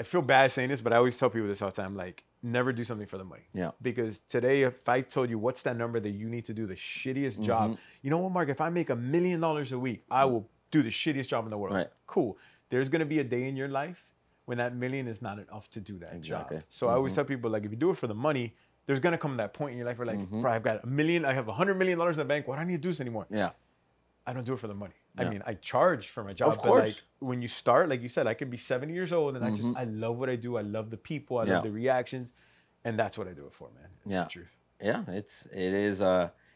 I feel bad saying this, but I always tell people this all the time, like, never do something for the money. Yeah. Because today, if I told you what's that number that you need to do the shittiest job, you know what, Mark, if I make $1 million a week, I will do the shittiest job in the world. Right. Cool. There's going to be a day in your life when that million is not enough to do that job. So I always tell people, like, if you do it for the money, there's going to come that point in your life where, like, bro, I've got $1 million, I have $100 million in the bank. Why do I need to do this anymore? Yeah. I don't do it for the money. Yeah. I mean, I charge for my job, Of but course. like when you start, like you said, I could be 70 years old and I love what I do. I love the people. I love the reactions. And that's what I do it for, man. It's the truth. Yeah,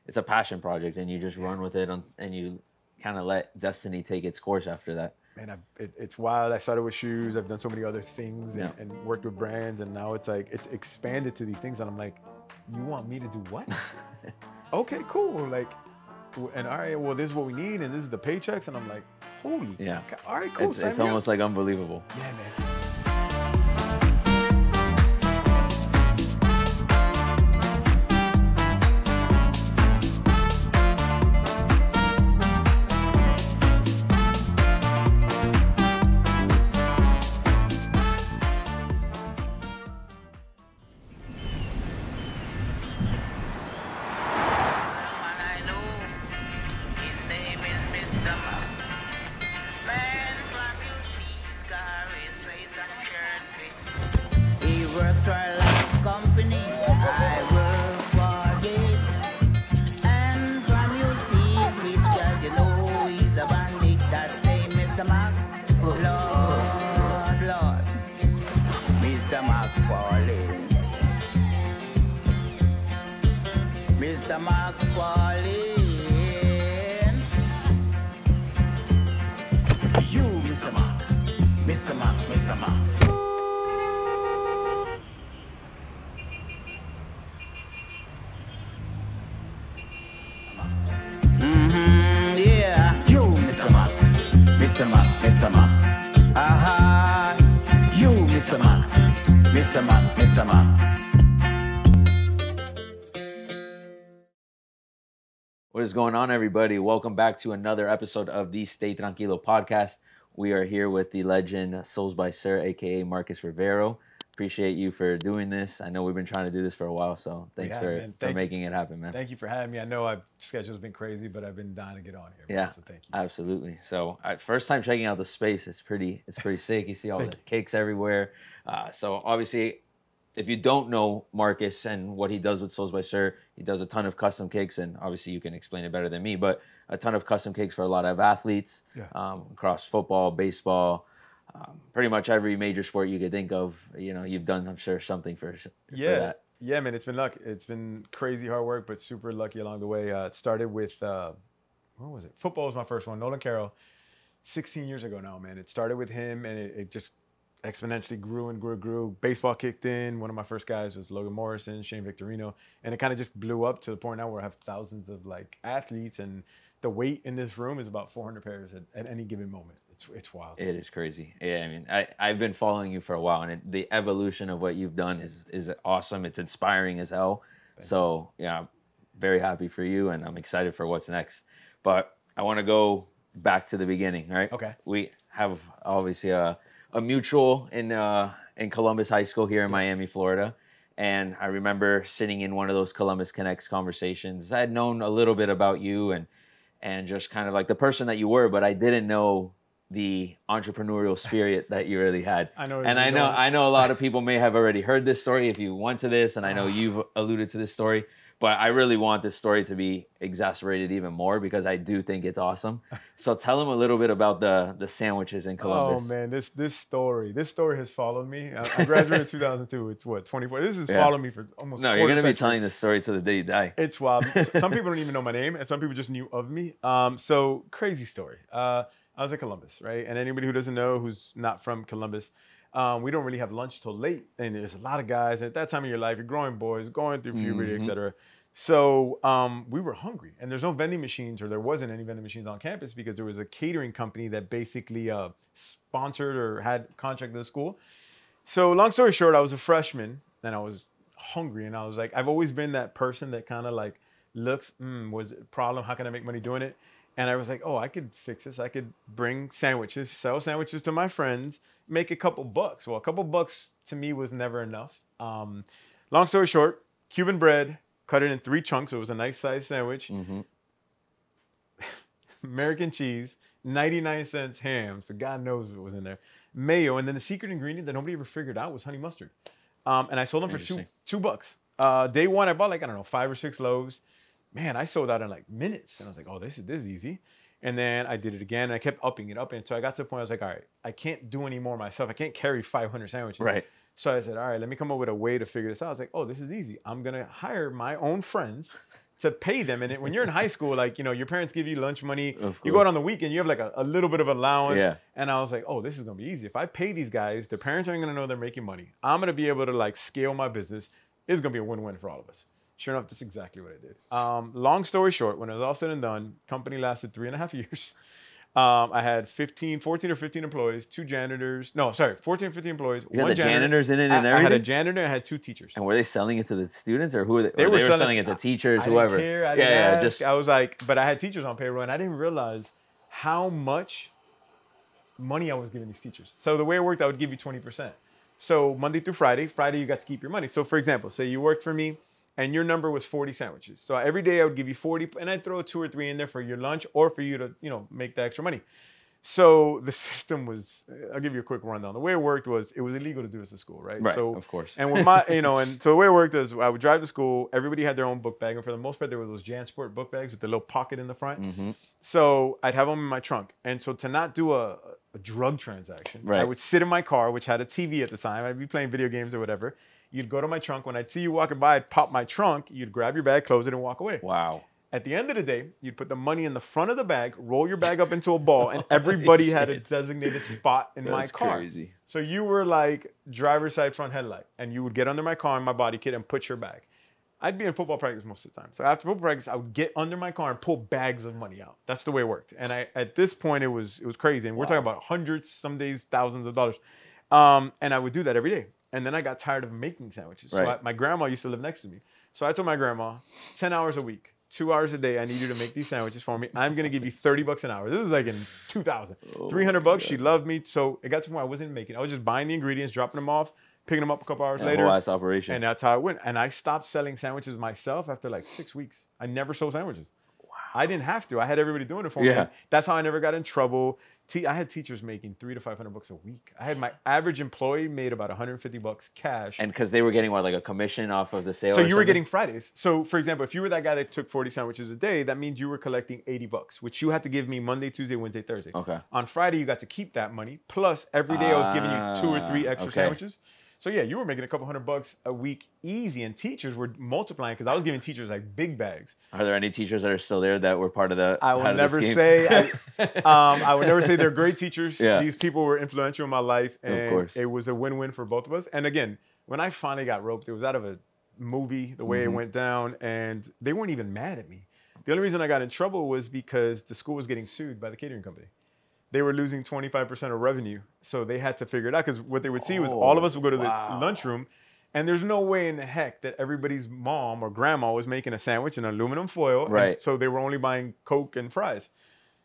it's a passion project, and you just run with it, and you kind of let destiny take its course after that. Man, it's wild. I started with shoes. I've done so many other things and worked with brands, and now it's like it's expanded to these things. And I'm like, you want me to do what? Okay, cool. Like, and all right, well, this is what we need, and this is the paychecks, and I'm like, holy, all right, cool. It's almost like unbelievable. Yeah, man. What is going on, everybody? Welcome back to another episode of the Stay Tranquilo Podcast. We are here with the legend Souls by Sir, aka Marcus Rivero. Appreciate you for doing this. I know we've been trying to do this for a while, so thanks for making it happen, man. Thank you for having me. I know schedule's been crazy, but I've been dying to get on here. Yeah, man, so thank you. Absolutely. So first time checking out the space. It's pretty sick. You see all the cakes everywhere. So obviously, if you don't know Marcus and what he does with Souls by Sir, he does a ton of custom cakes, and obviously you can explain it better than me, but a ton of custom cakes for a lot of athletes across football, baseball, pretty much every major sport you could think of. You know, you've done, I'm sure, something for that. Yeah, man, it's been luck. It's been crazy hard work, but super lucky along the way. It started with, what was it? Football was my first one. Nolan Carroll, 16 years ago now, man. It started with him, and it just exponentially grew and grew. Baseball kicked in. One of my first guys was Logan Morrison, Shane Victorino, and it kind of just blew up to the point now where I have thousands of like athletes, and the weight in this room is about 400 pairs at any given moment. It's wild. It is crazy. Yeah, I mean, I've been following you for a while, and the evolution of what you've done is awesome. It's inspiring as hell. So yeah, very happy for you, and I'm excited for what's next. But I want to go back to the beginning, right? Okay. We have obviously a mutual in Columbus High School here in Miami, Florida. And I remember sitting in one of those Columbus Connects conversations. I had known a little bit about you and just kind of like the person that you were, but I didn't know the entrepreneurial spirit that you really had. I know a lot of people may have already heard this story if you went to this, and I know you've alluded to this story, but I really want this story to be exacerbated even more because I do think it's awesome. So tell them a little bit about the sandwiches in Columbus. Oh man, this story has followed me. I graduated in 2002. It's what, 24. This has followed me for almost. No, you're gonna be telling this story till the day you die. It's wild. Some people don't even know my name, and some people just knew of me. So crazy story. I was in Columbus, right? And anybody who doesn't know, who's not from Columbus, we don't really have lunch till late. And there's a lot of guys at that time of your life, you're growing boys, going through puberty, etc. So we were hungry, and there's no vending machines, or there wasn't any vending machines on campus because there was a catering company that basically sponsored or had contract with the school. So long story short, I was a freshman and I was hungry, and I was like, I've always been that person that kind of like looks, was it a problem? How can I make money doing it? And I was like, oh, I could fix this. I could bring sandwiches, sell sandwiches to my friends, make a couple bucks. Well, a couple bucks to me was never enough. Long story short, Cuban bread, cut it in 3 chunks. So it was a nice sized sandwich. Mm-hmm. American cheese, 99 cents ham. So God knows what was in there. Mayo. And then the secret ingredient that nobody ever figured out was honey mustard. And I sold them for $2. Day one, I bought like, I don't know, 5 or 6 loaves. Man, I sold out in like minutes. And I was like, oh, this is easy. And then I did it again. And I kept upping it. So I got to the point, I was like, all right, I can't do any more myself. I can't carry 500 sandwiches. Right. So I said, all right, let me come up with a way to figure this out. I was like, oh, this is easy. I'm going to hire my own friends to pay them. And when you're in high school, like, your parents give you lunch money. You go out on the weekend, you have like a little bit of allowance. Yeah. And I was like, oh, this is going to be easy. If I pay these guys, their parents aren't going to know they're making money. I'm going to be able to like scale my business. It's going to be a win-win for all of us. Sure enough, that's exactly what I did. Long story short, when it was all said and done, company lasted 3.5 years. I had 14 or 15 employees, 2 janitors. No, sorry, 14 or 15 employees. You had the janitors in it and everything? I had a janitor and I had 2 teachers. And were they selling it to the students or who were they? They were selling it to teachers, whoever. I didn't care. I didn't ask. I was like, but I had teachers on payroll and I didn't realize how much money I was giving these teachers. So the way it worked, I would give you 20%. So Monday through Friday you got to keep your money. So for example, say you worked for me and your number was 40 sandwiches. So every day I would give you 40 and I'd throw 2 or 3 in there for your lunch or for you to, make the extra money. So the system was, I'll give you a quick rundown. The way it worked was, it was illegal to do this at school, right? Right, so, of course. And with and so the way it worked is I would drive to school, everybody had their own book bag, and for the most part, there were those JanSport book bags with the little pocket in the front. Mm-hmm. So I'd have them in my trunk. And so to not do a drug transaction, I would sit in my car, which had a TV at the time. I'd be playing video games or whatever. You'd go to my trunk. When I'd see you walking by, I'd pop my trunk. You'd grab your bag, close it, and walk away. Wow. At the end of the day, you'd put the money in the front of the bag, roll your bag up into a ball, and everybody had a designated spot in my car. Crazy. So you were like driver's side front headlight, and you would get under my car in my body kit and put your bag. I'd be in football practice most of the time. So after football practice, I would get under my car and pull bags of money out. That's the way it worked. And at this point, it was crazy. And we're talking about hundreds, some days thousands of dollars. And I would do that every day. And then I got tired of making sandwiches. So my grandma used to live next to me. So I told my grandma, 10 hours a week, 2 hours a day, I need you to make these sandwiches for me. I'm going to give you $30 an hour. This is like in 2000. $300. She loved me. So it got to the point I wasn't making. I was just buying the ingredients, dropping them off, picking them up a couple hours later. Whole ass operation. And that's how it went. And I stopped selling sandwiches myself after like 6 weeks. I never sold sandwiches. Wow. I didn't have to. I had everybody doing it for me. And that's how I never got in trouble. I had teachers making $300 to $500 a week. I had my average employee made about $150 cash. And because they were getting like a commission off of the sale. So you were getting Fridays. So for example, if you were that guy that took 40 sandwiches a day, that means you were collecting $80, which you had to give me Monday, Tuesday, Wednesday, Thursday. Okay. On Friday, you got to keep that money. Plus every day I was giving you 2 or 3 extra sandwiches. So yeah, you were making a couple $100 a week easy, and teachers were multiplying because I was giving teachers like big bags. Are there any teachers that are still there that were part of the? I will never say. I would never say they're great teachers. Yeah. These people were influential in my life, and it was a win-win for both of us. And again, when I finally got roped, it was out of a movie, the way it went down, and they weren't even mad at me. The only reason I got in trouble was because the school was getting sued by the catering company. They were losing 25% of revenue. So they had to figure it out, because what they would see was all of us would go to the lunchroom, and there's no way in the heck that everybody's mom or grandma was making a sandwich in aluminum foil. Right. And so they were only buying Coke and fries.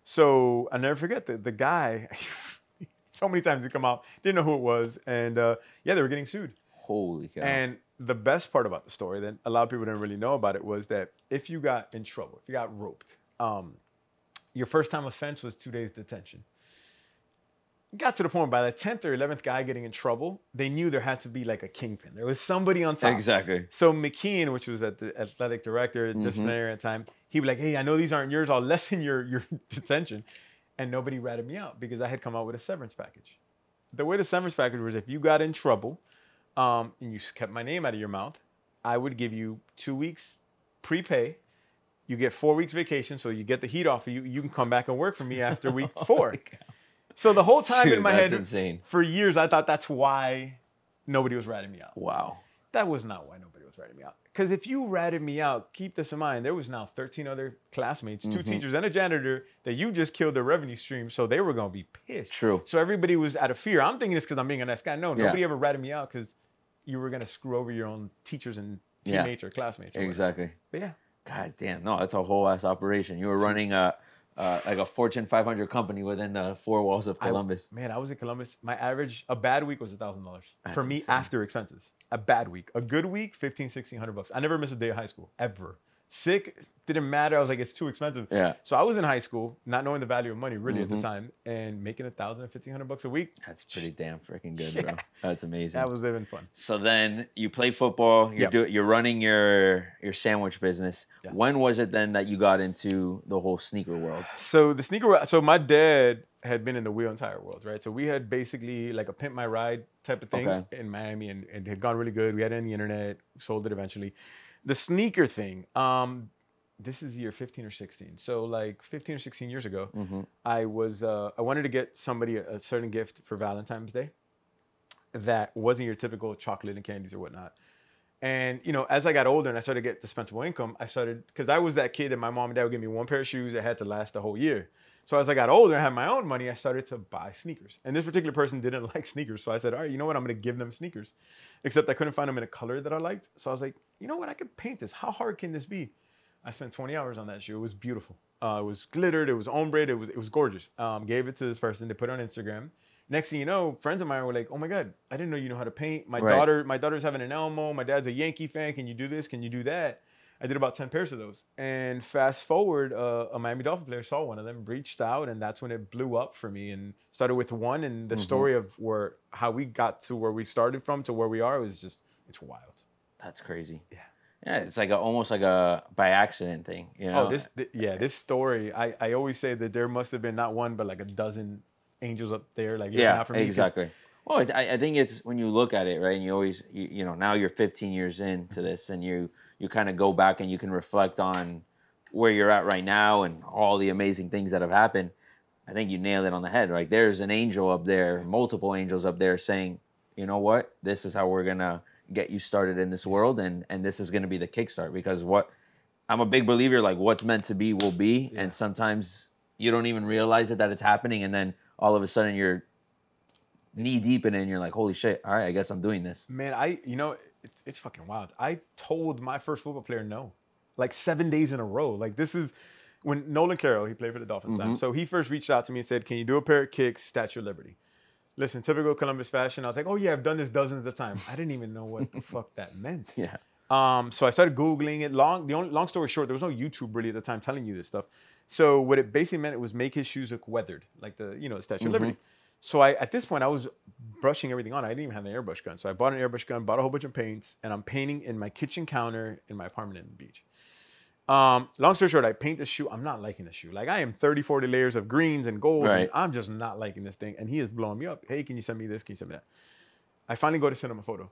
So I never forget the guy, so many times he come out, didn't know who it was. And they were getting sued. Holy cow. And the best part about the story that a lot of people didn't really know about it was that if you got in trouble, if you got roped, your first time offense was 2 days detention. Got to the point by the 10th or 11th guy getting in trouble, they knew there had to be like a kingpin. There was somebody on top. Exactly. So McKeon, which was the athletic director, disciplinary at the time, he was like, hey, I know these aren't yours. I'll lessen your detention. And nobody ratted me out because I had come out with a severance package. The way the severance package was, if you got in trouble and you kept my name out of your mouth, I would give you 2 weeks prepay. You get 4 weeks vacation, so you get the heat off of you. You can come back and work for me after week 4. So the whole time in my head, for years, I thought that's why nobody was ratting me out. Wow. That was not why nobody was ratting me out. Because if you ratted me out, keep this in mind, there was now 13 other classmates, 2 teachers, and a janitor that you just killed their revenue stream, so they were going to be pissed. True. So everybody was out of fear. I'm thinking this because I'm being a nice guy. No, nobody ever ratted me out because you were going to screw over your own teachers and teammates or classmates. Or exactly. But yeah. God damn. No, that's a whole ass operation. You were running like a Fortune 500 company within the four walls of Columbus. I was in Columbus. My average, a bad week was $1,000 for me insane. after expenses. A bad week. A good week, $1,500-$1,600. I never missed a day of high school, ever. Sick, didn't matter. I was like, it's too expensive. Yeah. So I was in high school, not knowing the value of money really at the time, and making $1,000-$1,500 a week. That's pretty damn freaking good, bro. That's amazing. That was living fun. So then you play football. You're running your sandwich business. Yeah. When was it then that you got into the whole sneaker world? So so my dad had been in the wheel and tire world, right? So we had basically like a pimp my ride type of thing in Miami, and it had gone really good. We had it on the internet, sold it eventually. The sneaker thing, this is year 15 or 16. So like 15 or 16 years ago, I wanted to get somebody a certain gift for Valentine's Day that wasn't your typical chocolate and candies or whatnot. And, you know, as I got older and I started to get dispensable income, because I was that kid that my mom and dad would give me one pair of shoes that had to last the whole year. So as I got older and had my own money, I started to buy sneakers. And this particular person didn't like sneakers. So I said, all right, you know what? I'm going to give them sneakers. Except I couldn't find them in a color that I liked. So I was like, you know what? I could paint this. How hard can this be? I spent 20 hours on that shoe. It was beautiful. It was glittered. It was ombre. It was gorgeous. Gave it to this person. They put it on Instagram. Next thing you know, friends of mine were like, oh my God, I didn't know you know how to paint. My daughter's having an Elmo. My dad's a Yankee fan. Can you do this? Can you do that? I did about 10 pairs of those. And fast forward, a Miami Dolphin player saw one of them, reached out, and that's when it blew up for me. And started with one, and the story of how we got to where we started from to where we are was just, it's wild. That's crazy. Yeah. Yeah, it's like almost like a by accident thing, you know? This story, I always say that there must have been not one, but like a dozen angels up there. Like, yeah, exactly. Well, I think it's when you look at it, right? And you always, you know, now you're 15 years into this, and you kind of go back and you can reflect on where you're at right now and all the amazing things that have happened. I think you nailed it on the head. Like, there's an angel up there, multiple angels up there saying, you know what? This is how we're going to get you started in this world, and this is going to be the kickstart, because I'm a big believer, like, what's meant to be will be. And sometimes you don't even realize it, that it's happening, and then all of a sudden you're knee deep in it and you're like, holy shit, all right, I guess I'm doing this. Man, it's fucking wild. I told my first football player no, like 7 days in a row. Like, this is when Nolan Carroll, he played for the Dolphins time. So he first reached out to me and said, can you do a pair of kicks, Statue of Liberty? Listen, typical Columbus fashion. I was like, oh yeah, I've done this dozens of times. I didn't even know what the fuck that meant. Yeah. So I started Googling it. Long story short, there was no YouTube really at the time telling you this stuff. So what it basically meant, it was make his shoes look weathered, like the Statue of Liberty. So at this point, I was brushing everything on. I didn't even have an airbrush gun. So I bought an airbrush gun, bought a whole bunch of paints, and I'm painting in my kitchen counter in my apartment in the beach. Long story short, I paint the shoe. I'm not liking the shoe. Like, I am 30, 40 layers of greens and golds, and I'm just not liking this thing. And he is blowing me up. Hey, can you send me this? Can you send me that? I finally go to send him a photo,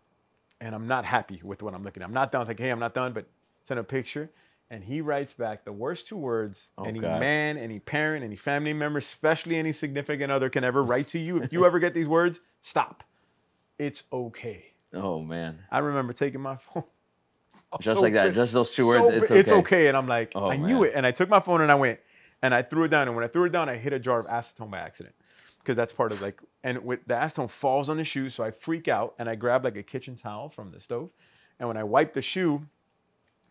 and I'm not happy with what I'm looking at. I'm not done. It's like, hey, I'm not done, but send a picture. And he writes back the worst two words man, any parent, any family member, especially any significant other, can ever write to you. If you ever get these words, stop. It's okay. Oh, man. I remember taking my phone. Just like that, just those two words, it's okay. It's okay. And I'm like, I knew it. And I took my phone and I went, and I threw it down. And when I threw it down, I hit a jar of acetone by accident. Because that's part of, like, and with the acetone falls on the shoe, so I freak out, and I grab like a kitchen towel from the stove. And when I wipe the shoe,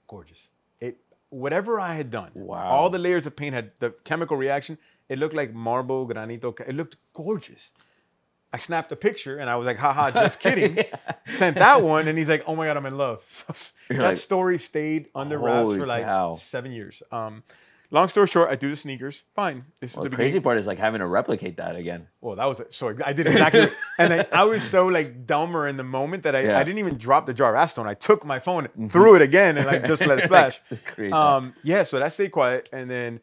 gorgeous. Whatever I had done, all the layers of paint had the chemical reaction. It looked like marble, granito. It looked gorgeous. I snapped a picture and I was like, haha, just kidding. Sent that one, and he's like, oh my God, I'm in love. So that story stayed under wraps for like 7 years. Long story short, I do the sneakers. Fine. This is the beginning. Crazy part is like having to replicate that again. Well, that was it. So I did exactly. And I was so like dumber in the moment that I didn't even drop the jar of acetone. I took my phone, threw it again, and like just let it splash. So that stayed quiet. And then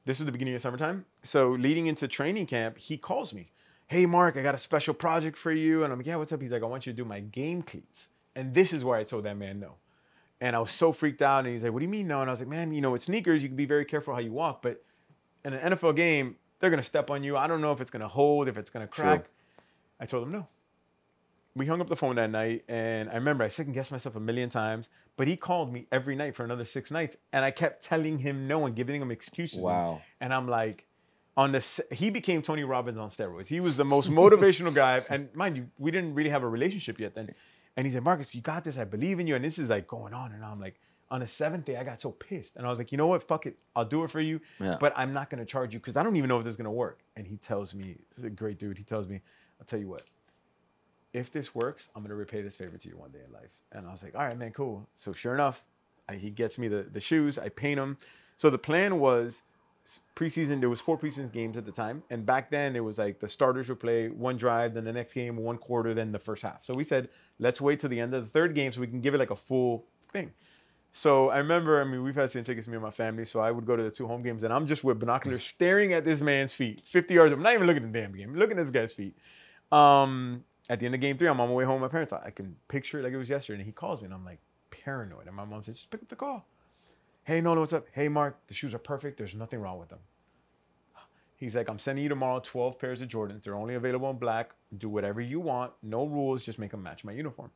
this was the beginning of summertime. So leading into training camp, he calls me. Hey, Mark, I got a special project for you. And I'm like, yeah, what's up? He's like, I want you to do my game cleats. And this is where I told that man no. And I was so freaked out. And he's like, what do you mean no? And I was like, man, with sneakers, you can be very careful how you walk. But in an NFL game, they're going to step on you. I don't know if it's going to hold, if it's going to crack. True. I told him no. We hung up the phone that night. And I remember I second-guessed myself a million times. But he called me every night for another 6 nights. And I kept telling him no and giving him excuses. Wow. And I'm like, he became Tony Robbins on steroids. He was the most motivational guy. And mind you, we didn't really have a relationship yet then. And he said, Marcus, you got this. I believe in you. And this is like going on. And I'm like, On the 7th day, I got so pissed. And I was like, you know what? Fuck it. I'll do it for you. Yeah. But I'm not going to charge you because I don't even know if this is going to work. And he tells me, this is a great dude. He tells me, I'll tell you what. If this works, I'm going to repay this favor to you one day in life. And I was like, all right, man, cool. So sure enough, he gets me the shoes. I paint them. So the plan was preseason. There was 4 preseason games at the time. And back then it was like the starters would play one drive, then the next game, 1 quarter, then the first half. So we said, let's wait till the end of the 3rd game so we can give it like a full thing. So I remember, we've had season tickets, me and my family, so I would go to the 2 home games, and I'm just with binoculars staring at this man's feet, 50 yards. I'm not even looking at the damn game. I'm looking at this guy's feet. At the end of game 3, I'm on my way home with my parents. I can picture it like it was yesterday, and he calls me, and I'm like paranoid. And my mom said, just pick up the call. Hey, Nolan, what's up? Hey, Mark, the shoes are perfect. There's nothing wrong with them. He's like, I'm sending you tomorrow 12 pairs of Jordans. They're only available in black. Do whatever you want. No rules. Just make them match my uniform.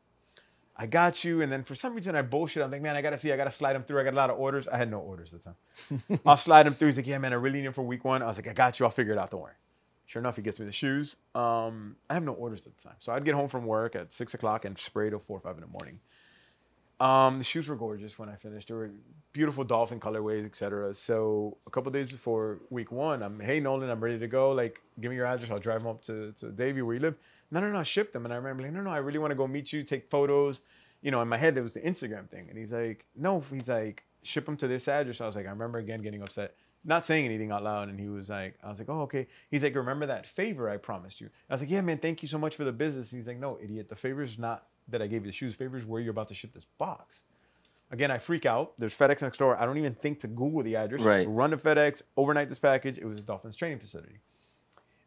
I got you. And then for some reason I bullshit. I'm like, man, I got to slide them through. I got a lot of orders. I had no orders at the time. I'll slide them through. He's like, yeah, man, I really need them for week 1. I was like, I got you. I'll figure it out. Don't worry. Sure enough, he gets me the shoes. I have no orders at the time. So I'd get home from work at 6 o'clock and spray till 4 or 5 in the morning. The shoes were gorgeous when I finished. They were beautiful dolphin colorways, etc. So a couple of days before week 1, hey, Nolan, I'm ready to go. Like, give me your address. I'll drive them up to Davie where you live. No, ship them. And I remember like, no, I really want to go meet you, take photos. You know, in my head, it was the Instagram thing. And he's like, no, ship them to this address. So I was like, I remember again getting upset, not saying anything out loud. And he was like, I was like, oh, okay. He's like, remember that favor I promised you? I was like, yeah, man, thank you so much for the business. And he's like, no, idiot. The favor is not that I gave you the shoes. Favor is where you're about to ship this box. Again, I freak out. There's FedEx next door. I don't even think to Google the address. Right. Run to FedEx, overnight this package. It was a Dolphins training facility.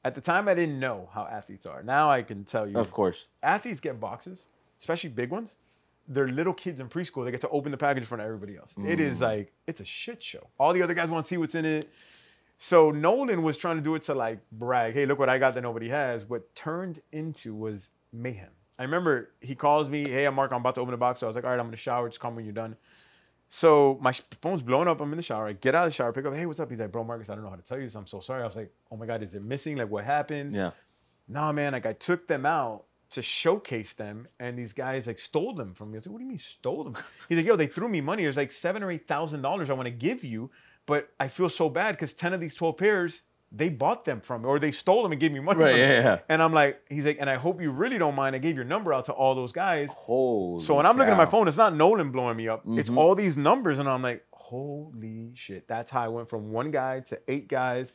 At the time, I didn't know how athletes are. Now I can tell you. Of course. Athletes get boxes, especially big ones. They're little kids in preschool. They get to open the package in front of everybody else. It is like, it's a shit show. All the other guys want to see what's in it. So Nolan was trying to do it to like brag. Hey, look what I got that nobody has. What turned into was mayhem. I remember he calls me, hey, I'm Mark, I'm about to open the box. So I was like, all right, I'm in the shower. Just call me when you're done. So my phone's blowing up. I'm in the shower. I get out of the shower, pick up. Hey, what's up? He's like, bro, Marcus, I don't know how to tell you this. I'm so sorry. I was like, oh my God, is it missing? Like, what happened? Yeah. Nah, man, like I took them out to showcase them, and these guys like stole them from me. I was like, what do you mean stole them? He's like, yo, they threw me money. There's like $7,000 or $8,000 I want to give you, but I feel so bad because 10 of these 12 pairs, they bought them from me, or they stole them and gave me money. Right, from them. yeah. And I'm like, he's like, and I hope you really don't mind. I gave your number out to all those guys. Holy So when I'm looking at my cow. phone, it's not Nolan blowing me up. It's all these numbers, and I'm like, holy shit. That's how I went from 1 guy to 8 guys.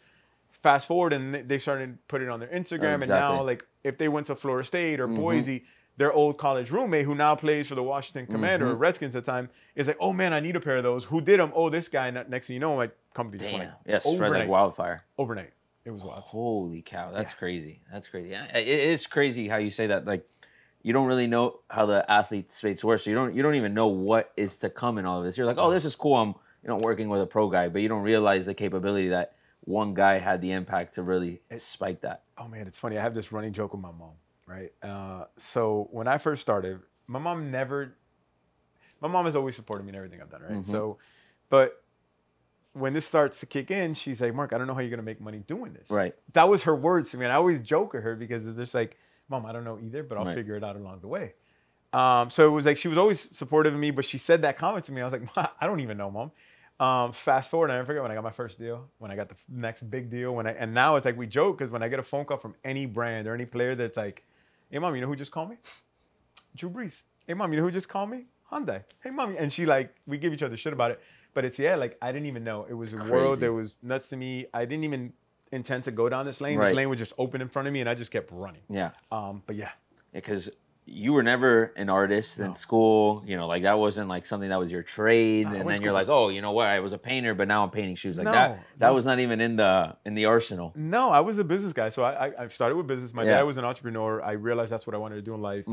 Fast forward, and they started putting it on their Instagram, and now like if they went to Florida State or Boise, their old college roommate who now plays for the Washington Commander or Redskins at the time is like, oh man, I need a pair of those. Who did them? Oh, this guy. Next thing you know, like company just went Damn. like, Yeah, spread like wildfire. Overnight. It was wild. Holy cow. That's crazy. That's crazy. Yeah, it is crazy how you say that. Like, you don't really know how the athlete space works. So you don't even know what is to come in all of this. You're like, oh, this is cool. I'm working with a pro guy, but you don't realize the capability that one guy had the impact to really spike that. Oh man, it's funny. I have this running joke with my mom, right? So when I first started, my mom has always supported me in everything I've done, right? So, but when this starts to kick in, she's like, Mark, I don't know how you're going to make money doing this. Right. That was her words to me. And I always joke with her because it's just like, Mom, I don't know either, but I'll figure it out along the way. So it was like, she was always supportive of me, but she said that comment to me. I was like, I don't even know, Mom. Fast forward, I never forget when I got my first deal, when I got the next big deal, and now it's like we joke because when I get a phone call from any brand or any player that's like, hey, Mom, you know who just called me? Drew Brees. Hey, Mom, you know who just called me? Hyundai. Hey, Mom. And she like, we give each other shit about it. But it's, like, I didn't even know. It was a world that was nuts to me. I didn't even intend to go down this lane. This lane was just open in front of me, and I just kept running. Yeah. But yeah. Because you were never an artist in school. Like, that wasn't, like, something that was your trade. And then you're like, oh, you know what? I was a painter, but now I'm painting shoes. Like, that was not even in the arsenal. No, I was a business guy. So I started with business. My dad was an entrepreneur. I realized that's what I wanted to do in life.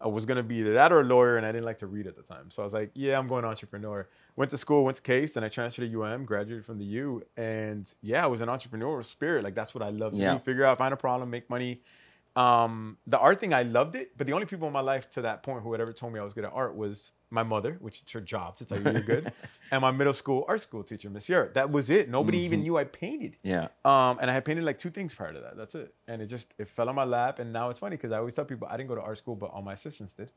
I was going to be either that or a lawyer, and I didn't like to read at the time. So I was like, yeah, I'm going entrepreneur. Went to school, went to Case, then I transferred to UM, graduated from the U. And I was an entrepreneurial spirit. Like, that's what I love to do. Figure out, find a problem, make money. The art thing, I loved it. But the only people in my life to that point who had ever told me I was good at art was my mother, which is her job to tell you you're good, and my middle school art school teacher, Miss Yurt. That was it. Nobody even knew I painted. Yeah. And I had painted like 2 things prior to that. That's it. And it fell on my lap. And now it's funny because I always tell people I didn't go to art school, but all my assistants did.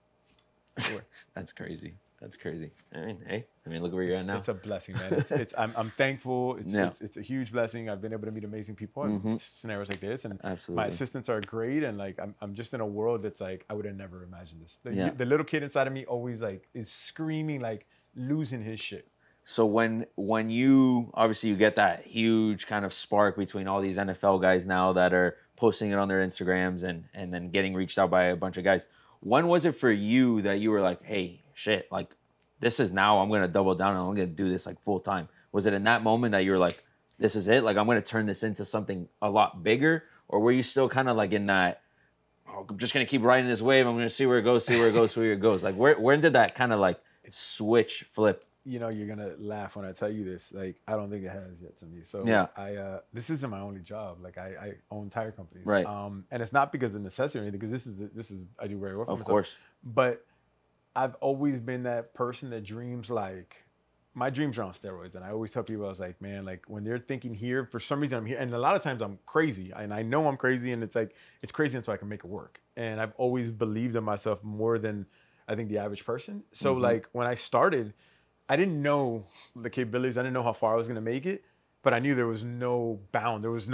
That's crazy. That's crazy. I mean, hey, look where you're at now. It's a blessing, man. I'm thankful. Yeah. It's a huge blessing. I've been able to meet amazing people in scenarios like this, and Absolutely. my assistants are great. And like, I'm just in a world that's like, I would have never imagined this. Yeah. The little kid inside of me always like is screaming, like losing his shit. So when you obviously you get that huge kind of spark between all these NFL guys now that are posting it on their Instagrams and then getting reached out by a bunch of guys. When was it for you that you were like, hey, shit, like this is now I'm gonna double down and I'm gonna do this like full time? Was it in that moment that you were like, this is it? Like I'm gonna turn this into something a lot bigger? Or were you still kind of like in that, oh, I'm just gonna keep riding this wave, I'm gonna see where it goes, see where it goes. Like when did that kind of like switch flip? You know, you're gonna laugh when I tell you this. Like, I don't think it has yet to me. So yeah, this isn't my only job. Like, I own tire companies, right? And it's not because of necessity or anything. Because this is I do very well for myself. Of course. But I've always been that person that dreams like my dreams are on steroids. And I always tell people, I was like, man, like when they're thinking here, for some reason I'm here. And a lot of times I'm crazy, and I know I'm crazy, and it's like it's crazy, and so I can make it work. And I've always believed in myself more than I think the average person. So like when I started, I didn't know the capabilities. I didn't know how far I was going to make it, but I knew there was no bound. There was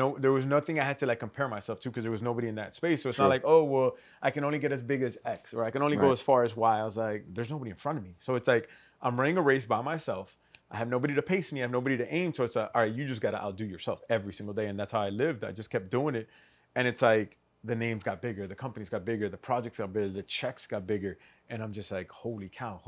nothing I had to like compare myself to, because there was nobody in that space. So it's not like, oh, well, I can only get as big as X, or I can only go as far as Y. I was like, there's nobody in front of me. So it's like, I'm running a race by myself. I have nobody to pace me. I have nobody to aim. So it's like, all right, you just got to outdo yourself every single day. And that's how I lived. I just kept doing it. And it's like, the names got bigger, the companies got bigger, the projects got bigger, the checks got bigger. And I'm just like, holy cow.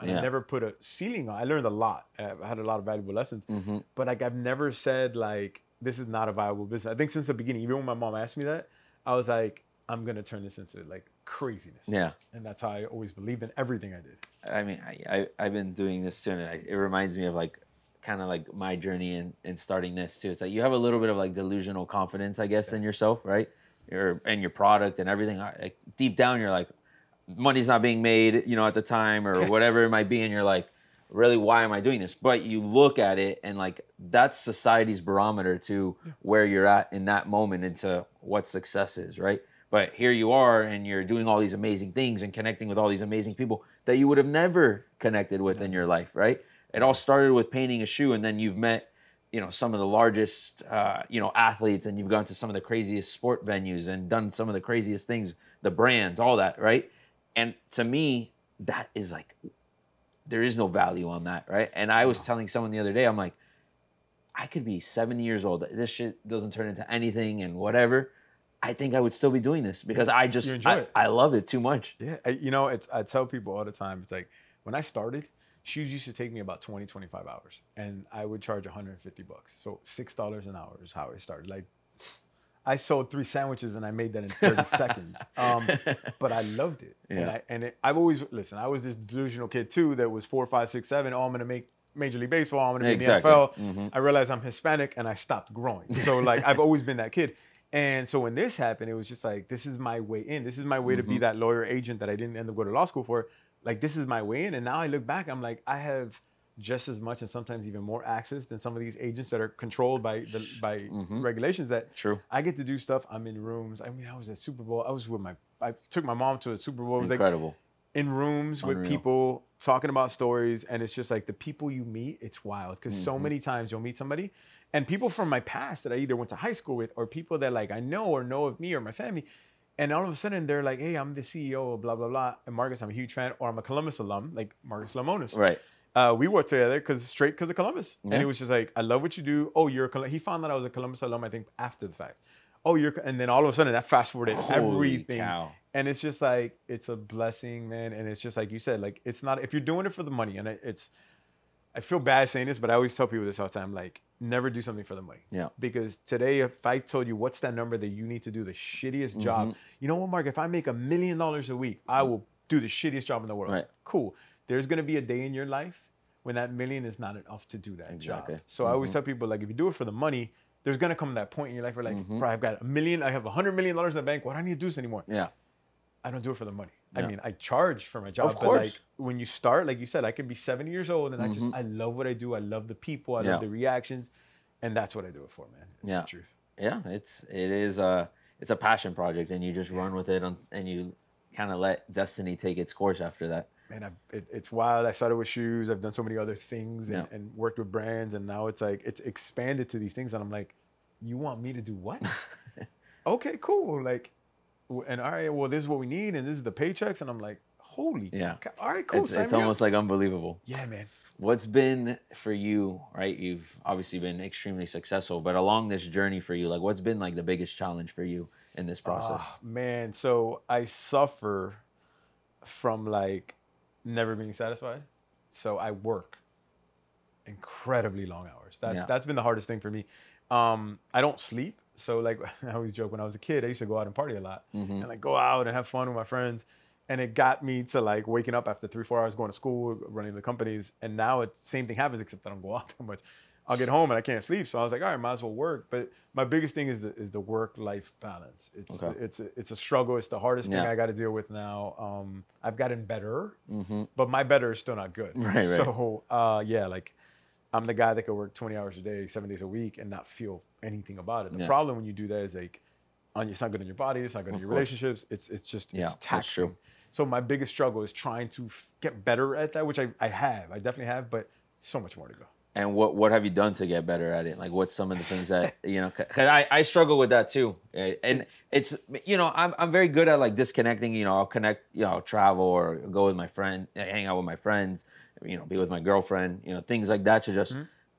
And I never put a ceiling on. I learned a lot. I had a lot of valuable lessons, but like I've never said like, this is not a viable business. I think since the beginning, even when my mom asked me that, I was like, I'm going to turn this into like craziness. Yeah. And that's how I always believed in everything I did. I mean, I've been doing this too, and it reminds me of like, kind of like my journey in starting this too. It's like, you have a little bit of like delusional confidence, I guess, in yourself, right? And your product and everything. Like, deep down, you're like, money's not being made, you know, at the time or whatever it might be. And you're like, really, why am I doing this? But you look at it and like, that's society's barometer to where you're at in that moment into what success is, right? But here you are, and you're doing all these amazing things and connecting with all these amazing people that you would have never connected with in your life, right? It all started with painting a shoe, and then you've met, you know, some of the largest, you know, athletes, and you've gone to some of the craziest sport venues and done some of the craziest things, the brands, all that, right? And to me, that is like, there is no value on that, right? And I was telling someone the other day, I'm like, I could be 70 years old. This shit doesn't turn into anything and whatever. I think I would still be doing this because I just, I love it too much. Yeah. You know, I tell people all the time, it's like, when I started, shoes used to take me about 20, 25 hours, and I would charge $150. So $6 an hour is how I started. Like, I sold 3 sandwiches and I made that in 30 seconds. But I loved it. Yeah. I've always, listen, I was this delusional kid too that was 4, 5, 6, 7. Oh, I'm going to make Major League Baseball. I'm going to make the NFL. I realized I'm Hispanic and I stopped growing. So like, I've always been that kid. And so when this happened, it was just like, this is my way in. This is my way to be that lawyer agent that I didn't end up going to law school for. Like, this is my way in. And now I look back, I'm like, I have just as much and sometimes even more access than some of these agents that are controlled by regulations that I get to do stuff. I'm in rooms. I mean, I was at Super Bowl. I took my mom to a Super Bowl. It was incredible. Like in rooms with people talking about stories. And it's just like the people you meet, it's wild. Because so many times you'll meet somebody and people from my past that I either went to high school with or people that like I know or know of me or my family. And all of a sudden they're like, hey, I'm the CEO of blah, blah, blah. And Marcus, I'm a huge fan. Or I'm a Columbus alum, like Marcus Lemonis. Right. We worked together because of Columbus. Yeah. And it was just like, I love what you do. Oh, you're a Columbus. He found that I was a Columbus alum, I think, after the fact. Oh, and then all of a sudden that fast forwarded everything. Cow. And it's just like, it's a blessing, man. And it's just like you said, like, it's not, if you're doing it for the money, and I feel bad saying this, but I always tell people this all the time, like, never do something for the money. Yeah. Because today, if I told you what's that number that you need to do the shittiest job, you know what, Mark, if I make $1 million a week, I will do the shittiest job in the world. Right. Cool. There's going to be a day in your life when that million is not enough to do that job. So I always tell people, like, if you do it for the money, there's going to come that point in your life where like, bro, I've got $1 million, I have $100 million in the bank. Why do I need to do this anymore? Yeah. I don't do it for the money. Yeah. I mean, I charge for my job. Of course. But like when you start, like you said, I can be 70 years old and I love what I do. I love the people. I love the reactions. And that's what I do it for, man. It's the truth. Yeah. It's a passion project, and you just run with it and you kind of let destiny take its course after that. man, it's wild. I started with shoes. I've done so many other things Yeah. and worked with brands, and now it's like it's expanded to these things, and I'm like, you want me to do what? Okay, cool. Like, and all right, well, this is what we need, and this is the paychecks, and I'm like, holy, Yeah. all right, cool. It's almost like unbelievable. Yeah, man. What's been for you, right? You've obviously been extremely successful, but along this journey for you, like what's been like the biggest challenge for you in this process? Man, so I suffer from like never being satisfied. So I work incredibly long hours. That's been the hardest thing for me. I don't sleep. So like I always joke, when I was a kid, I used to go out and party a lot and like go out and have fun with my friends. And it got me to like waking up after 3-4 hours going to school, running the companies. And now same thing happens, except that I don't go out that much. I'll get home and I can't sleep. So I was like, all right, might as well work. But my biggest thing is the work-life balance. It's a struggle. It's the hardest thing I got to deal with now. I've gotten better, but my better is still not good. Right. So yeah, like I'm the guy that could work 20 hours a day, 7 days a week, and not feel anything about it. The problem when you do that is like, it's not good on your body. It's not good on your relationships. It's taxing. So my biggest struggle is trying to get better at that, which I have. I definitely have, but so much more to go. And what have you done to get better at it? Like, what's some of the things that, because I struggle with that too. And it's I'm very good at like disconnecting. I'll connect, I'll travel or go with my friend, hang out with my friends, be with my girlfriend, things like that to just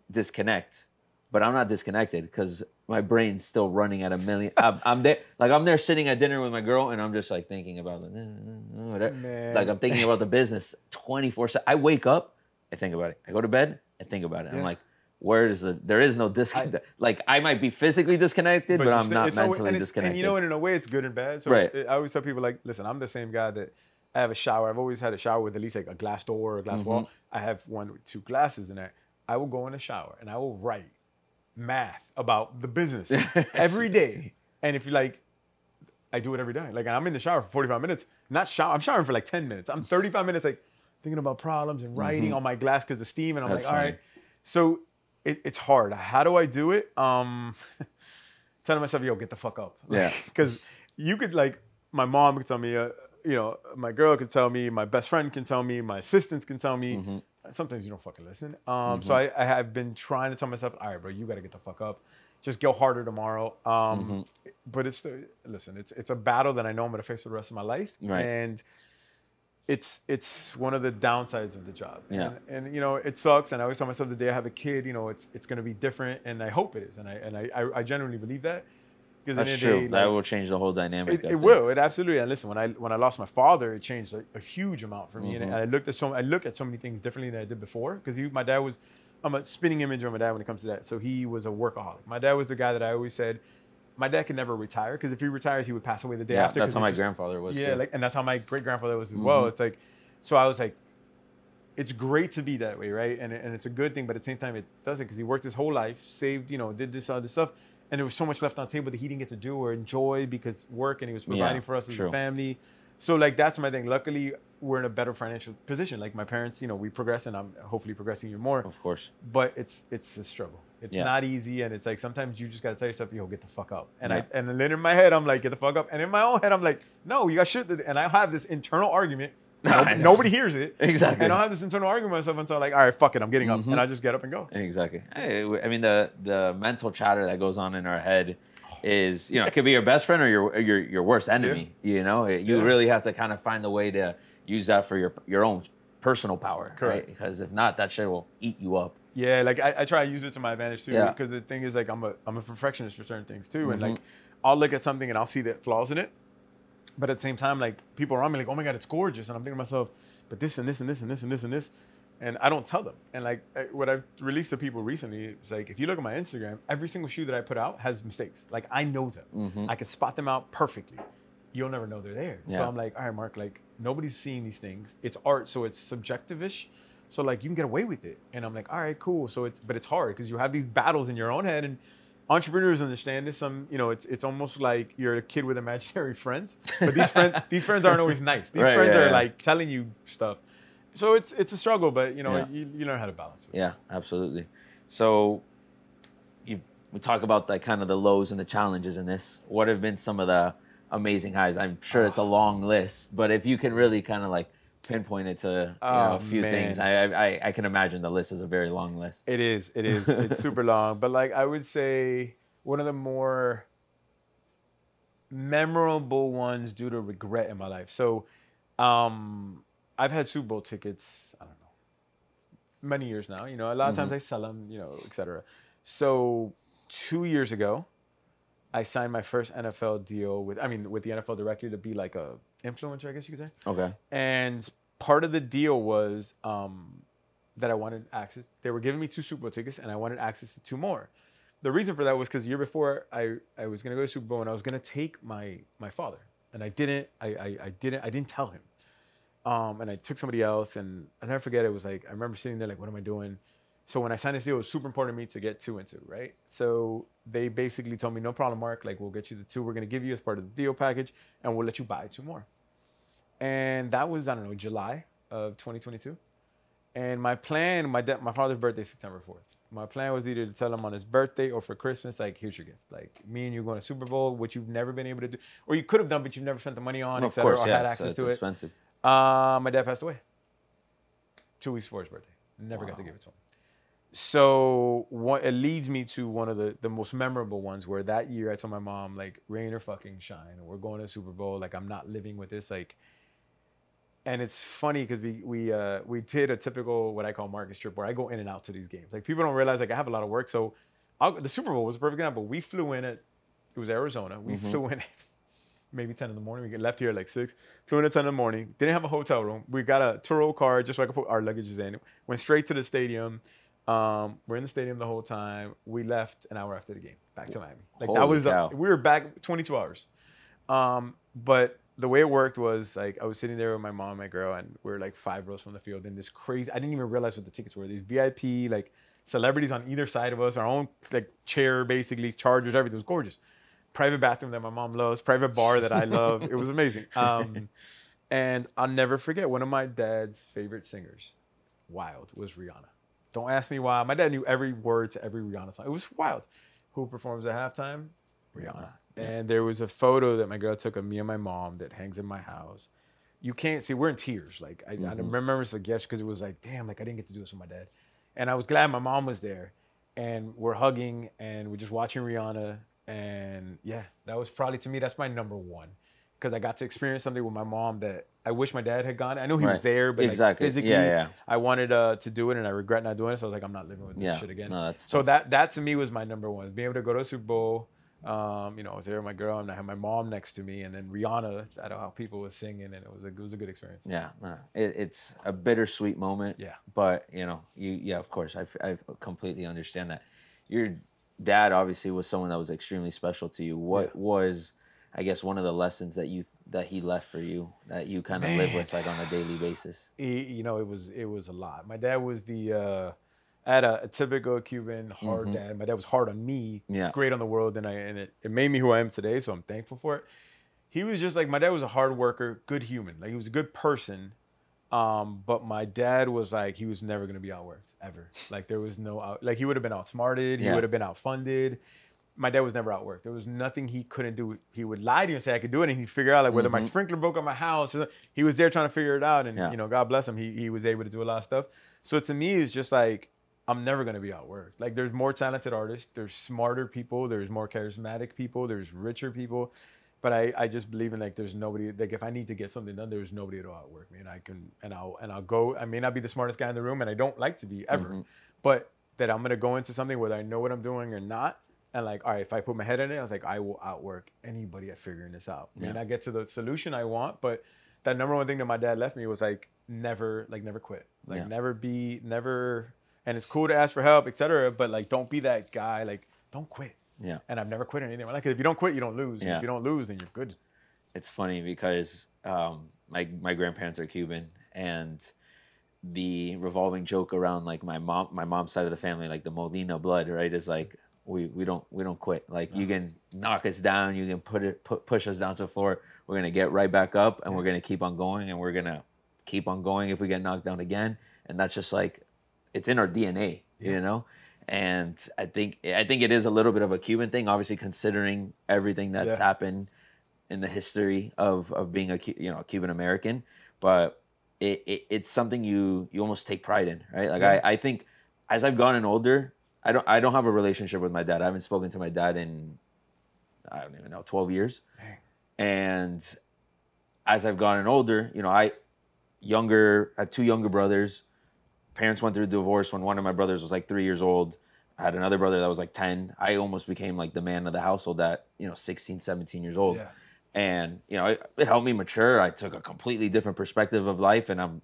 disconnect. But I'm not disconnected because my brain's still running at a million. I'm there sitting at dinner with my girl, and I'm just like thinking about like I'm thinking about the business 24/7. I wake up, I think about it. I go to bed, I think about it. I'm like, there is no disconnect. Like I might be physically disconnected, but I'm not mentally disconnected. And in a way, it's good and bad. So I always tell people like, listen, I'm the same guy that I have a shower. I've always had a shower with at least like a glass door or a glass wall. I have one with 2 glasses in there. I will go in the shower and I will write math about the business every day. And if you like, I do it every day. Like I'm in the shower for 45 minutes, I'm showering for like 10 minutes. I'm 35 minutes like thinking about problems and writing on my glass because of steam. And I'm all right. So it's hard. How do I do it? Telling myself, yo, get the fuck up. Because you could like, my mom could tell me, my girl could tell me, my best friend can tell me, my assistants can tell me. Sometimes you don't fucking listen. So I have been trying to tell myself, all right, bro, you got to get the fuck up. Just go harder tomorrow. But it's a battle that I know I'm going to face for the rest of my life. Right. And it's one of the downsides of the job. Yeah. And it sucks. And I always tell myself the day I have a kid, it's going to be different. And I hope it is. And I genuinely believe that. That's true. That will change the whole dynamic. It will. It absolutely. And listen, when I lost my father, it changed a huge amount for me. And I look at so many things differently than I did before. Because my dad was, I'm a spinning image of my dad when it comes to that. So he was a workaholic. My dad was the guy that I always said, my dad could never retire because if he retires, he would pass away the day after. That's how my grandfather was. Yeah, and that's how my great grandfather was as well. It's like, so I was like, it's great to be that way, right? And it's a good thing, but at the same time, it doesn't because he worked his whole life, saved, did this other stuff. And there was so much left on the table that he didn't get to do or enjoy because work, and he was providing for us as a family. So like that's my thing. Luckily, we're in a better financial position. Like my parents, we progress, and I'm hopefully progressing even more. Of course. But it's a struggle. It's not easy, and it's like sometimes you just gotta tell yourself, yo, get the fuck up. And and then in my head, I'm like, get the fuck up. And in my own head, I'm like, no, you got shit to do. And I have this internal argument. Nobody hears it. Exactly. And I'll have this internal argument with myself until like, all right, fuck it, I'm getting up. And I just get up and go. Exactly. I mean, the mental chatter that goes on in our head is, it could be your best friend or your worst enemy. You really have to kind of find a way to use that for your own personal power. Correct. Right? Because if not, that shit will eat you up. Yeah, like I try to use it to my advantage too. Because the thing is, like, I'm a perfectionist for certain things too. And like, I'll look at something and I'll see the flaws in it. But at the same time, like, people around me like, oh my God, it's gorgeous. And I'm thinking to myself, but this and this and this and this and this and this. And I don't tell them. And like what I've released to people recently, it's like, if you look at my Instagram, every single shoe that I put out has mistakes. Like I know them. I can spot them out perfectly. You'll never know they're there. So I'm like, all right, Mark, like nobody's seeing these things. It's art, so it's subjective-ish. So like you can get away with it. And I'm like, all right, cool. So but it's hard because you have these battles in your own head, and entrepreneurs understand this. It's almost like you're a kid with imaginary friends, but these friends aren't always nice. These friends are like telling you stuff. So it's a struggle, but you learn how to balance it. Yeah, absolutely. So we talk about like kind of the lows and the challenges in this. What have been some of the amazing highs? I'm sure it's a long list, but if you can really kind of like pinpoint it to Oh a few things. man, I can imagine the list is a very long list. it is. It is. It's super long, but like I would say one of the more memorable ones due to regret in my life. So, I've had Super Bowl tickets. I don't know, many years now. A lot of times I sell them. etc. So 2 years ago, I signed my first NFL deal with the NFL directly to be like a influencer, I guess you could say. Okay. And part of the deal was that I wanted access. They were giving me 2 Super Bowl tickets, and I wanted access to 2 more. The reason for that was because the year before I was gonna go to Super Bowl, and I was gonna take my father, and I didn't. I didn't tell him. And I took somebody else, and I never forget. It was like I remember sitting there like, what am I doing? So when I signed this deal, it was super important to me to get 2 and 2, right? So they basically told me, no problem, Mark. Like, we'll get you the 2 we're gonna give you as part of the deal package, and we'll let you buy 2 more. And that was, I don't know, July of 2022. And my plan, my father's birthday is September 4th. My plan was either to tell him on his birthday or for Christmas, like, here's your gift. Like, me and you going to Super Bowl, which you've never been able to do, or you could have done, but you've never spent the money on, Of etc., course, or yeah. had access It's to it. expensive. My dad passed away 2 weeks before his birthday. Never got to give it to him. So it leads me to one of the most memorable ones where that year I told my mom, like, rain or fucking shine, we're going to the Super Bowl. Like, I'm not living with this. Like, and it's funny because we did a typical what I call Marcus trip where I go in and out to these games. Like, people don't realize like I have a lot of work. So the Super Bowl was a perfect example. We flew in it was Arizona. We flew in at maybe 10 in the morning. We left here at like 6. Flew in at 10 in the morning. Didn't have a hotel room. We got a Turo car just so I could put our luggages in. Went straight to the stadium. We're in the stadium the whole time. We left an hour after the game back to Miami. Like, that Holy was cow. we were back 22 hours. But the way it worked was like I was sitting there with my mom and my girl, and we were like 5 rows from the field. And this crazy, I didn't even realize what the tickets were. These VIP like celebrities on either side of us, our own like chair, basically chargers, everything. It was gorgeous. Private bathroom that my mom loves, private bar that I love. It was amazing. And I'll never forget one of my dad's favorite singers, Wild, was Rihanna. Don't ask me why. My dad knew every word to every Rihanna song. It was wild. Who performs at halftime? Rihanna. And there was a photo that my girl took of me and my mom that hangs in my house. You can't see. We're in tears. Like, I remember it's like, yes, because it was like, damn, like I didn't get to do this with my dad. And I was glad my mom was there. And we're hugging and we're just watching Rihanna. And yeah, that was probably, to me, that's my number one. Because I got to experience something with my mom that I wish my dad had gone. I know he was there, but like physically, I wanted to do it, and I regret not doing it. So I was like, I'm not living with this shit again. No, so that to me was my number one. Being able to go to a Super Bowl. I was there with my girl, and I had my mom next to me, and then Rihanna. I don't know how people were singing, and it was a good experience. Yeah, it's a bittersweet moment. Yeah, but of course, I completely understand that. Your dad obviously was someone that was extremely special to you. What was, I guess, one of the lessons that he left for you that you kind of live with like on a daily basis? It was a lot. My dad was I had a typical Cuban hard dad. My dad was hard on me, great on the world, and it made me who I am today. So I'm thankful for it. He was just like, my dad was a hard worker, good human. Like, he was a good person. But my dad was like, he was never gonna be outworked ever. Like, there was no like, he would have been outsmarted. He would have been outfunded. My dad was never outworked. There was nothing he couldn't do. He would lie to you and say I could do it, and he'd figure out like whether my sprinkler broke on my house. He was there trying to figure it out, and God bless him, he was able to do a lot of stuff. So to me, it's just like, I'm never gonna be outworked. Like, there's more talented artists, there's smarter people, there's more charismatic people, there's richer people. But I just believe in like, there's nobody, like, if I need to get something done, there's nobody to outwork me, and I'll go. I may not be the smartest guy in the room, and I don't like to be ever, but that I'm gonna go into something whether I know what I'm doing or not. And like, all right, if I put my head in it, I was like, I will outwork anybody at figuring this out. I mean, I get to the solution I want, but that number one thing that my dad left me was like, never quit. Like, never. And it's cool to ask for help, etc. But like, don't be that guy. Like, don't quit. Yeah. And I've never quit anything. Like, if you don't quit, you don't lose. And if you don't lose, then you're good. It's funny because my grandparents are Cuban, and the revolving joke around like my mom's side of the family, like the Molina blood, right, is like, we don't quit. Like, you can knock us down, you can push us down to the floor. We're gonna get right back up, and we're gonna keep on going, and we're gonna keep on going if we get knocked down again. And that's just like, it's in our DNA, And I think it is a little bit of a Cuban thing, obviously, considering everything that's happened in the history of being a Cuban American. But it's something you almost take pride in, right? Like Yeah. I think as I've gotten older, I don't have a relationship with my dad. I haven't spoken to my dad in, I don't even know, 12 years. Dang. And as I've gotten older, I had two younger brothers. Parents went through a divorce when one of my brothers was like 3 years old. I had another brother that was like 10. I almost became like the man of the household at, 16, 17 years old. Yeah. And, it helped me mature. I took a completely different perspective of life. And I'm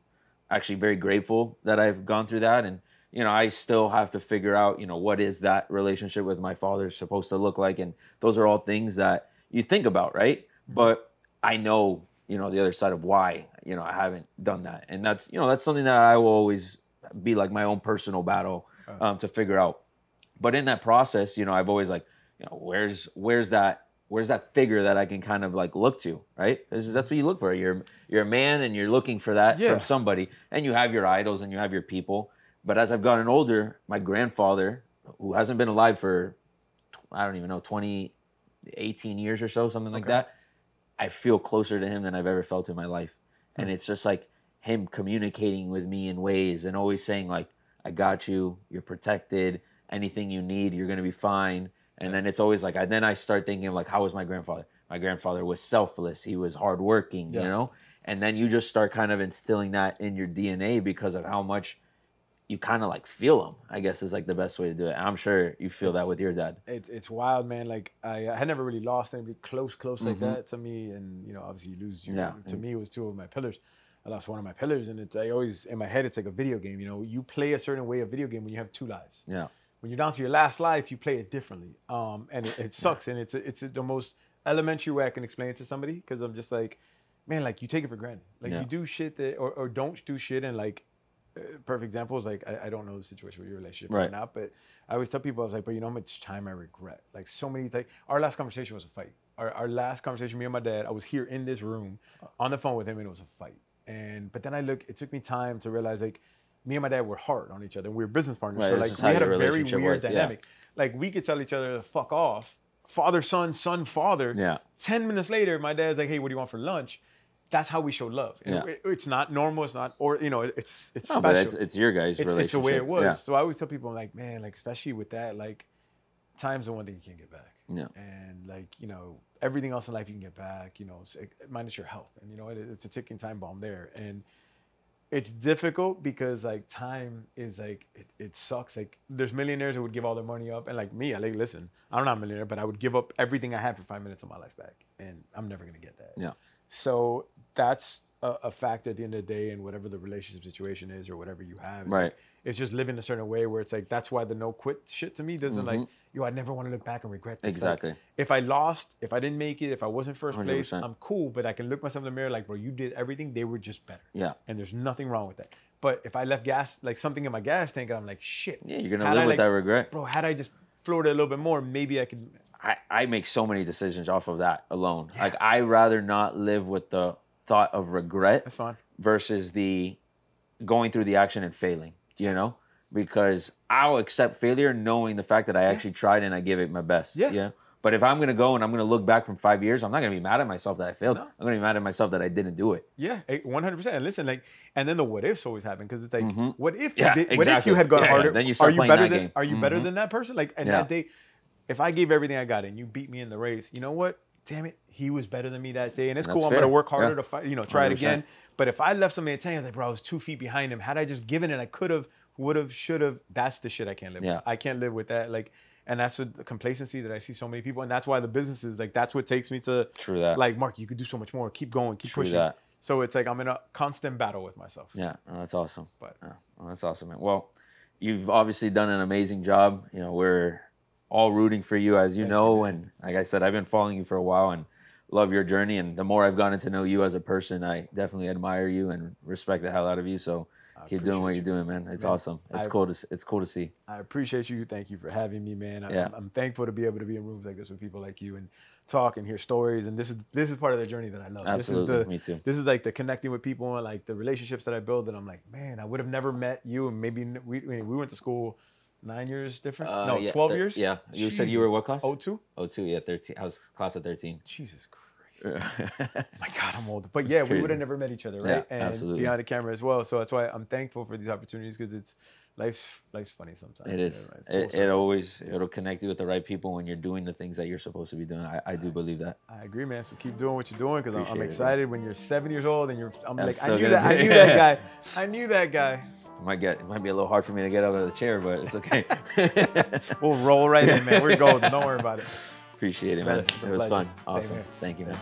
actually very grateful that I've gone through that. And, I still have to figure out, what is that relationship with my father supposed to look like? And those are all things that you think about, right? But I know, the other side of why, I haven't done that. And that's something that I will always be like my own personal battle to figure out. But in that process, I've always like, where's that figure that I can kind of like look to, right? That's what you look for. You're a man and you're looking for that Yeah. from somebody, and you have your idols and you have your people. But as I've gotten older, my grandfather, who hasn't been alive for, I don't even know, 20, 18 years or so, something like that, I feel closer to him than I've ever felt in my life. And it's just like him communicating with me in ways and always saying like, I got you, you're protected, anything you need, you're going to be fine. And then it's always like, then I start thinking of like, how was my grandfather? My grandfather was selfless. He was hardworking, and then you just start kind of instilling that in your DNA because of how much you kind of like feel him, I guess is like the best way to do it. I'm sure you feel that with your dad. It's wild, man. Like I had never really lost anybody close like that to me, and obviously you lose. To me, it was two of my pillars. I lost one of my pillars, and I always in my head it's like a video game. You play a certain way of video game when you have two lives. Yeah. When you're down to your last life, you play it differently. And it sucks, and it's the most elementary way I can explain it to somebody because I'm just like, man, like you take it for granted. Like you do shit that or don't do shit, and like. Perfect example is like I don't know the situation with your relationship right now, but I always tell people I was like, but how much time I regret. Like so many like our last conversation was a fight. Our last conversation, me and my dad, I was here in this room on the phone with him, and it was a fight. But then it took me time to realize like me and my dad were hard on each other. We were business partners, so like we had a very weird dynamic. Like we could tell each other to fuck off, father son, son father. Yeah. 10 minutes later, my dad's like, hey, what do you want for lunch? That's how we show love. It's not normal. It's not, or it's special. But it's your guys' relationship. It's the way it was. Yeah. So I always tell people, I'm like, man, like especially with that, like, time's the one thing you can't get back. Yeah. And like everything else in life you can get back. Minus your health, and it's a ticking time bomb there. And it's difficult because like time is like it sucks. Like there's millionaires that would give all their money up, and like me, I like listen. I'm not a millionaire, but I would give up everything I had for 5 minutes of my life back, and I'm never gonna get that. Yeah. So that's a factor at the end of the day, and whatever the relationship situation is or whatever you have. Right. Like, it's just living a certain way where it's like, that's why the no quit shit to me doesn't like, I never want to look back and regret this. Exactly. Like, if I lost, if I didn't make it, if I wasn't first 100%. place, I'm cool, but I can look myself in the mirror like, bro, you did everything. They were just better. Yeah. And there's nothing wrong with that. But if I left gas, like something in my gas tank, I'm like, shit. Yeah, you're going to live with that regret. Bro, had I just floored it a little bit more, maybe I could. I make so many decisions off of that alone. Yeah. Like I rather not live with the thought of regret. That's fine. Versus the going through the action and failing, because I'll accept failure knowing the fact that I actually tried and I gave it my best. Yeah. But if I'm going to go and I'm going to look back from 5 years, I'm not going to be mad at myself that I failed. No. I'm going to be mad at myself that I didn't do it. Yeah, 100%. And listen, like, and then the what ifs always happen because it's like, what if exactly. What if you had gone harder? Then you start playing that game. Are you better than that person? Like, and that day, if I gave everything I got and you beat me in the race, you know what? Damn it, he was better than me that day, and it's cool. Fair. I'm gonna work harder to fight, try 100%. it again. But if I left somebody at 10, like, bro, I was 2 feet behind him. Had I just given it, I could have, would have, should have. That's the shit I can't live with. I can't live with that. Like, and that's the complacency that I see so many people, and that's why the businesses, like, that's what takes me to. True that. Like, Mark, you could do so much more. Keep going. Keep pushing. That. So it's like I'm in a constant battle with myself. Yeah, that's awesome. But that's awesome, man. Well, you've obviously done an amazing job. We're all rooting for you, as you know, and like I said, I've been following you for a while, and love your journey, and the more I've gotten to know you as a person, I definitely admire you and respect the hell out of you. So keep doing what you're doing, man. It's awesome. It's cool to see. I appreciate you. Thank you for having me, man. I'm thankful to be able to be in rooms like this with people like you and talk and hear stories. And this is part of the journey that I love. Absolutely, me too. This is like the connecting with people and like the relationships that I build. And I'm like, man, I would have never met you. And maybe we went to school 9 years different. 12 years. Yeah, you said you were what class? 02? 02, yeah, 13. I was class of 13. Jesus Christ. My God, I'm old. But yeah, we would have never met each other, right? Yeah, and absolutely. behind the camera as well. So that's why I'm thankful for these opportunities, because it's life's funny sometimes. It is. It'll connect you with the right people when you're doing the things that you're supposed to be doing. I do believe that. I agree, man. So keep doing what you're doing, because I'm Appreciate it, excited when you're 7 years old and I'm like, I still knew gonna that do it. guy. I knew that guy. It might be a little hard for me to get out of the chair, but it's okay. We'll roll right in, man. We're golden. Don't worry about it. Appreciate it, man. It's a It was pleasure. fun. Same Awesome. here. Thank you, man.